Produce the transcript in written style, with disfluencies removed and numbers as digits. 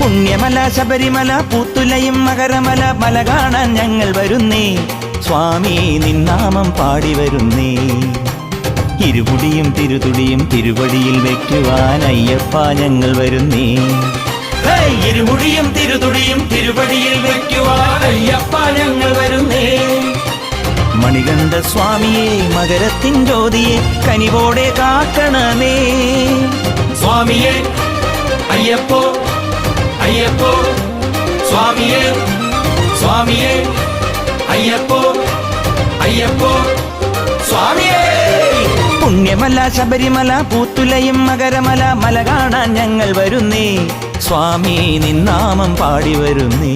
പുണ്യമല ശബരിമല പൂത്തുലയും മകരമല മല കാണാൻ ഞങ്ങൾ വരുന്നേ സ്വാമി നിന്നാമം പാടി വരുന്നേ ഇരുമുടിയും തിരുതുടിയും തിരുവടിയിൽ വെക്കുവാൻ അയ്യപ്പ ഞങ്ങൾ വരുന്നേ ഇരുമുടിയും തിരുതുടിയും തിരുവടിയിൽ വെക്കുവാൻ അയ്യപ്പ ഞങ്ങൾ വരുന്നേ മണികണ്ഠ സ്വാമിയെ മകരത്തിൻ ജ്യോതിയെ കനിവോടെ കാക്കണമേ സ്വാമിയെ അയ്യപ്പോ അയ്യപ്പോ സ്വാമിയെ സ്വാമിയെ അയ്യപ്പോ അയ്യപ്പോ സ്വാമിയെ പുണ്യമല ശബരിമല പൂത്തുലയും മകരമല മല കാണാൻ ഞങ്ങൾ വരുന്നേ സ്വാമി നിന്നാമം പാടി വരുന്നേ